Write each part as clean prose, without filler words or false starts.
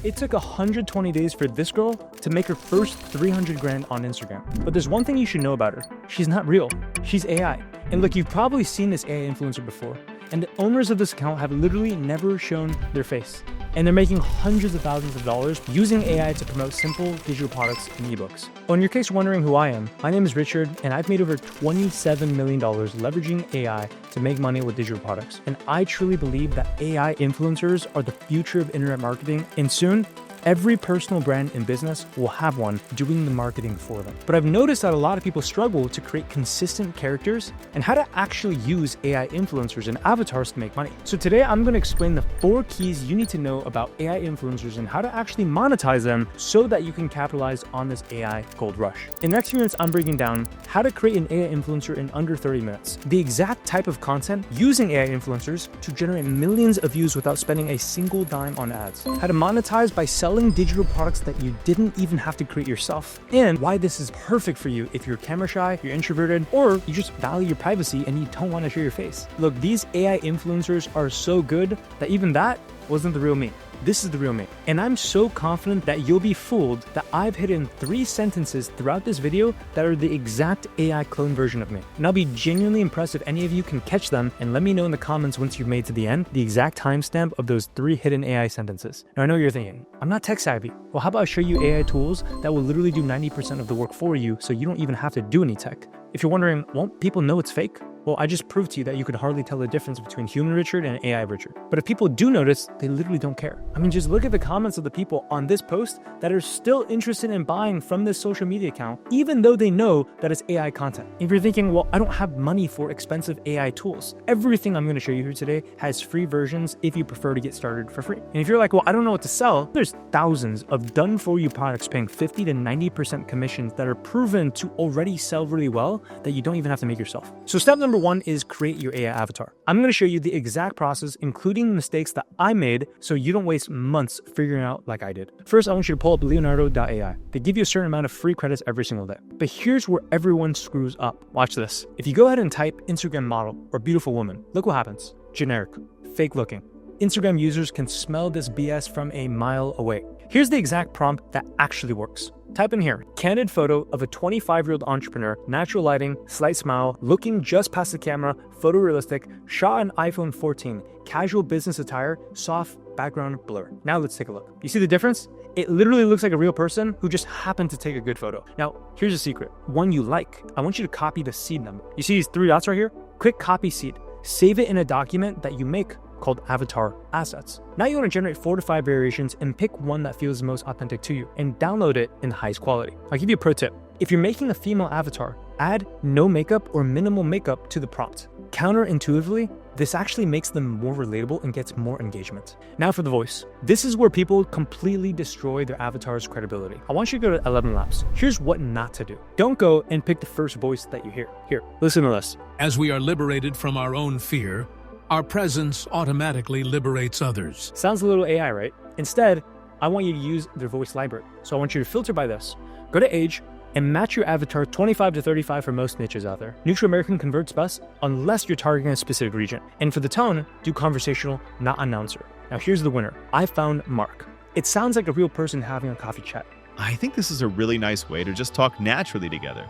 It took 120 days for this girl to make her first 300 grand on Instagram. But there's one thing you should know about her. She's not real. She's AI. And look, you've probably seen this AI influencer before. And the owners of this account have literally never shown their face. And they're making hundreds of thousands of dollars using AI to promote simple digital products and ebooks. Oh, in your case, wondering who I am, my name is Richard, and I've made over $27 million leveraging AI to make money with digital products. And I truly believe that AI influencers are the future of internet marketing, and soon, every personal brand and business will have one doing the marketing for them. But I've noticed that a lot of people struggle to create consistent characters and how to actually use AI influencers and avatars to make money. So today I'm going to explain the 4 keys you need to know about AI influencers and how to actually monetize them so that you can capitalize on this AI gold rush. In the next few minutes, I'm breaking down how to create an AI influencer in under 30 minutes, the exact type of content using AI influencers to generate millions of views without spending a single dime on ads, how to monetize by selling digital products that you didn't even have to create yourself, and why this is perfect for you if you're camera shy, you're introverted, or you just value your privacy and you don't want to show your face. Look, these AI influencers are so good that even that wasn't the real me. This is the real me. And I'm so confident that you'll be fooled that I've hidden 3 sentences throughout this video that are the exact AI clone version of me. And I'll be genuinely impressed if any of you can catch them, and let me know in the comments once you've made to the end the exact timestamp of those 3 hidden AI sentences. Now I know you're thinking, I'm not tech savvy. Well, how about I show you AI tools that will literally do 90% of the work for you so you don't even have to do any tech? If you're wondering, won't people know it's fake? Well, I just proved to you that you could hardly tell the difference between human Richard and AI Richard. But if people do notice, they literally don't care. I mean, just look at the comments of the people on this post that are still interested in buying from this social media account, even though they know that it's AI content. If you're thinking, well, I don't have money for expensive AI tools, everything I'm going to show you here today has free versions if you prefer to get started for free. And if you're like, well, I don't know what to sell, there's thousands of done-for-you products paying 50 to 90% commissions that are proven to already sell really well that you don't even have to make yourself. So step number 1 is create your AI avatar. I'm going to show you the exact process, including the mistakes that I made, so you don't waste months figuring out like I did. First, I want you to pull up Leonardo.ai. They give you a certain amount of free credits every single day. But here's where everyone screws up. Watch this. If you go ahead and type Instagram model or beautiful woman, look what happens. Generic, fake looking. Instagram users can smell this BS from a mile away. Here's the exact prompt that actually works. Type in here, candid photo of a 25-year-old entrepreneur, natural lighting, slight smile, looking just past the camera, photorealistic, shot on iPhone 14, casual business attire, soft background blur. Now let's take a look. You see the difference? It literally looks like a real person who just happened to take a good photo. Now, here's a secret. One you like, I want you to copy the seed number. You see these 3 dots right here? Click copy seed. Save it in a document that you make called avatar assets. Now you want to generate 4 to 5 variations and pick one that feels the most authentic to you and download it in the highest quality. I'll give you a pro tip. If you're making a female avatar, add no makeup or minimal makeup to the prompt. Counterintuitively, this actually makes them more relatable and gets more engagement. Now for the voice. This is where people completely destroy their avatar's credibility. I want you to go to ElevenLabs. Here's what not to do. Don't go and pick the first voice that you hear. Here, listen to this. As we are liberated from our own fear, our presence automatically liberates others. Sounds a little AI, right? Instead, I want you to use their voice library. So I want you to filter by this. Go to age and match your avatar 25 to 35 for most niches out there. Neutral American converts best unless you're targeting a specific region. And for the tone, do conversational, not announcer. Now here's the winner. I found Mark. It sounds like a real person having a coffee chat. I think this is a really nice way to just talk naturally together,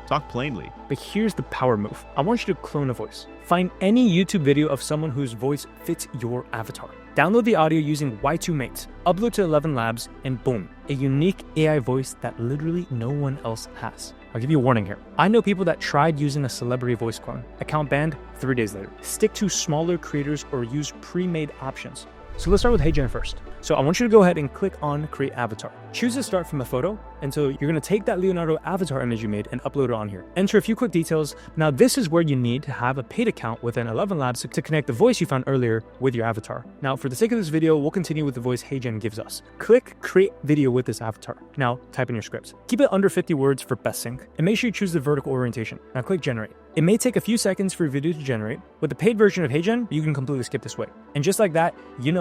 talk plainly. But here's the power move. I want you to clone a voice. Find any YouTube video of someone whose voice fits your avatar. Download the audio using Y2Mate, upload to ElevenLabs, and boom, a unique AI voice that literally no one else has. I'll give you a warning here. I know people that tried using a celebrity voice clone. Account banned 3 days later. Stick to smaller creators or use pre-made options. So let's start with HeyGen first. So I want you to go ahead and click on Create Avatar. Choose to start from a photo, and so you're going to take that Leonardo avatar image you made and upload it on here. Enter a few quick details. Now this is where you need to have a paid account within ElevenLabs to connect the voice you found earlier with your avatar. Now for the sake of this video, we'll continue with the voice HeyGen gives us. Click Create Video with this avatar. Now type in your script. Keep it under 50 words for best sync, and make sure you choose the vertical orientation. Now click Generate. It may take a few seconds for your video to generate. With the paid version of HeyGen, you can completely skip this way. And just like that,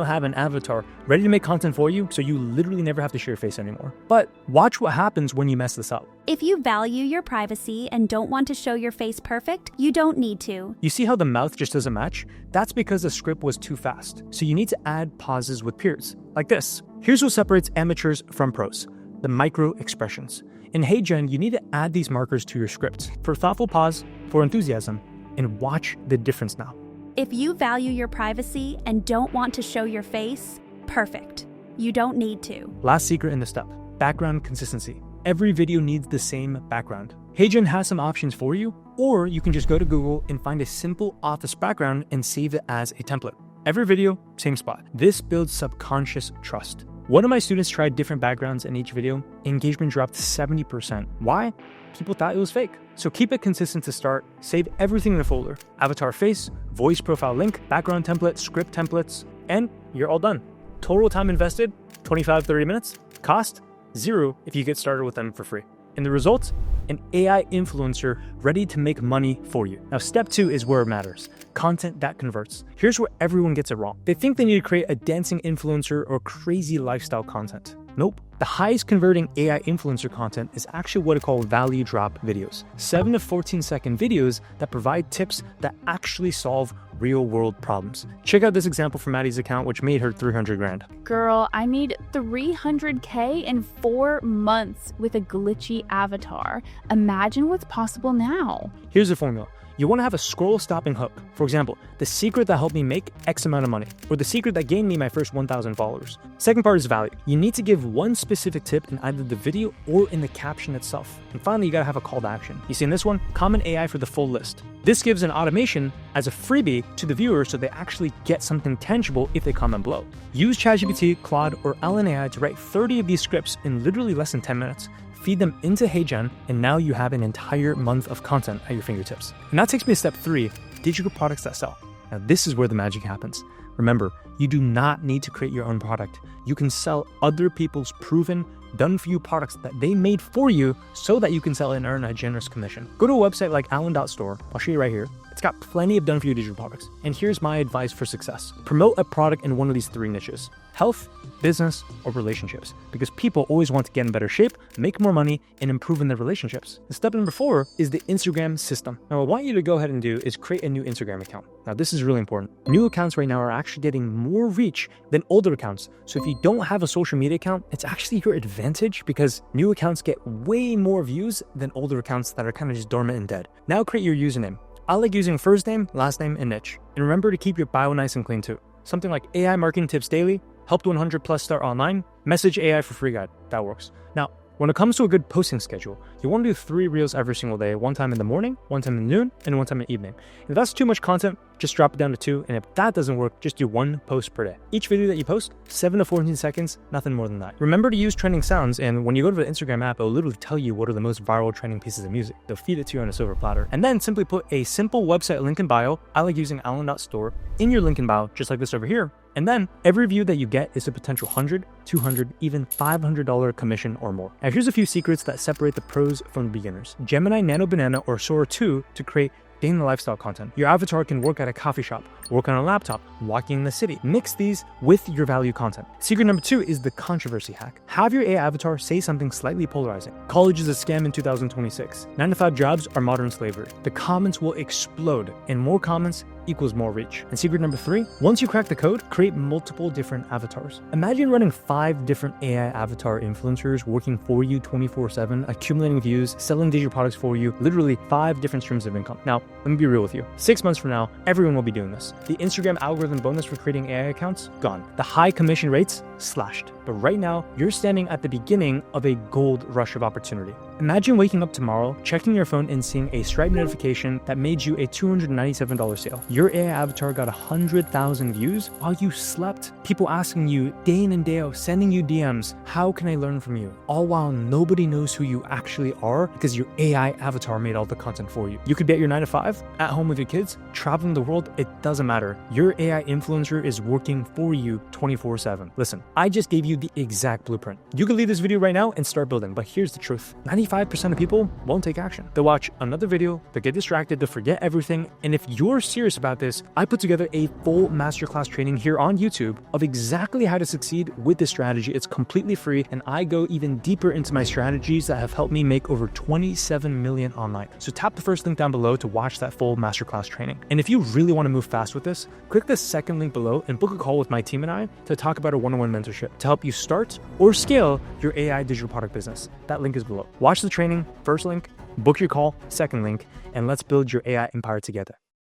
have an avatar ready to make content for you, so you literally never have to show your face anymore. But watch what happens when you mess this up. If you value your privacy and don't want to show your face perfect, you don't need to. You see how the mouth just doesn't match? That's because the script was too fast. So you need to add pauses with periods, like this. Here's what separates amateurs from pros: the micro expressions. In HeyGen, you need to add these markers to your scripts for thoughtful pause, for enthusiasm, and watch the difference now. If you value your privacy and don't want to show your face, perfect. You don't need to. Last secret in the step: background consistency. Every video needs the same background. HeyGen has some options for you, or you can just go to Google and find a simple office background and save it as a template. Every video, same spot. This builds subconscious trust. One of my students tried different backgrounds in each video. Engagement dropped 70%. Why? People thought it was fake. So keep it consistent to start. Save everything in a folder: avatar face, voice profile link, background template, script templates, and you're all done. Total time invested, 25-30 minutes. Cost, $0 if you get started with them for free. And the result? An AI influencer ready to make money for you. Now, step 2 is where it matters: content that converts. Here's where everyone gets it wrong. They think they need to create a dancing influencer or crazy lifestyle content. Nope. The highest converting AI influencer content is actually what I call value drop videos. 7 to 14 second videos that provide tips that actually solve real world problems. Check out this example from Maddie's account, which made her 300 grand. Girl, I made 300K in 4 months with a glitchy avatar. Imagine what's possible now. Here's the formula. You want to have a scroll-stopping hook. For example, the secret that helped me make X amount of money, or the secret that gained me my first 1,000 followers. Second part is value. You need to give one specific tip in either the video or in the caption itself. And finally, you gotta have a call to action. You see in this one, common AI for the full list. This gives an automation as a freebie to the viewer so they actually get something tangible if they comment below. Use ChatGPT, Claude, or Allen.AI to write 30 of these scripts in literally less than 10 minutes. Feed them into HeyGen, and now you have an entire month of content at your fingertips. And that takes me to step 3, digital products that sell. Now this is where the magic happens. Remember, you do not need to create your own product. You can sell other people's proven, done-for-you products that they made for you so that you can sell and earn a generous commission. Go to a website like Allen.store. I'll show you right here. It's got plenty of done-for-you digital products. And here's my advice for success. Promote a product in one of these 3 niches: health, business, or relationships. Because people always want to get in better shape, make more money, and improve in their relationships. And step number 4 is the Instagram system. Now, what I want you to go ahead and do is create a new Instagram account. Now, this is really important. New accounts right now are actually getting more reach than older accounts. So if you don't have a social media account, it's actually your advantage because new accounts get way more views than older accounts that are kind of just dormant and dead. Now create your username. I like using first name, last name, and niche. And remember to keep your bio nice and clean too. Something like AI marketing tips daily, helped 100 plus start online, message AI for free guide. That works. Now, when it comes to a good posting schedule, you want to do 3 reels every single day, one time in the morning, one time in the noon, and one time in the evening. If that's too much content, just drop it down to 2. And if that doesn't work, just do 1 post per day. Each video that you post, 7 to 14 seconds, nothing more than that. Remember to use trending sounds. And when you go to the Instagram app, it'll literally tell you what are the most viral trending pieces of music. They'll feed it to you on a silver platter. And then simply put a simple website link in bio. I like using Allen.store in your link in bio, just like this over here. And then every view that you get is a potential $100, $200, even $500 commission or more. Now here's a few secrets that separate the pros from the beginners. Gemini Nano Banana or Sora 2 to create day in the lifestyle content. Your avatar can work at a coffee shop, work on a laptop, walking in the city. Mix these with your value content. Secret number 2 is the controversy hack. Have your AI avatar say something slightly polarizing. College is a scam in 2026. 9-to-5 jobs are modern slavery. The comments will explode, and more comments equals more reach. And secret number 3, once you crack the code, create multiple different avatars. Imagine running 5 different AI avatar influencers working for you 24/7, accumulating views, selling digital products for you, literally 5 different streams of income. Now, let me be real with you. 6 months from now, everyone will be doing this. The Instagram algorithm bonus for creating AI accounts, gone. The high commission rates, slashed. But right now, you're standing at the beginning of a gold rush of opportunity. Imagine waking up tomorrow, checking your phone and seeing a Stripe notification that made you a $297 sale. Your AI avatar got 100,000 views while you slept. People asking you day in and day out, sending you DMs, how can I learn from you? All while nobody knows who you actually are because your AI avatar made all the content for you. You could be at your 9-to-5, at home with your kids, traveling the world, it doesn't matter. Your AI influencer is working for you 24/7. Listen, I just gave you the exact blueprint. You can leave this video right now and start building, but here's the truth. 95% of people won't take action. They'll watch another video, they'll get distracted, they'll forget everything. And if you're serious about this, I put together a full masterclass training here on YouTube of exactly how to succeed with this strategy. It's completely free, and I go even deeper into my strategies that have helped me make over 27 million online. So tap the first link down below to watch that full masterclass training. And if you really want to move fast with this, click the second link below and book a call with my team and I to talk about a one-on-one mentorship. mentorship to help you start or scale your AI digital product business. That link is below. Watch the training, first link, book your call, second link, and let's build your AI empire together.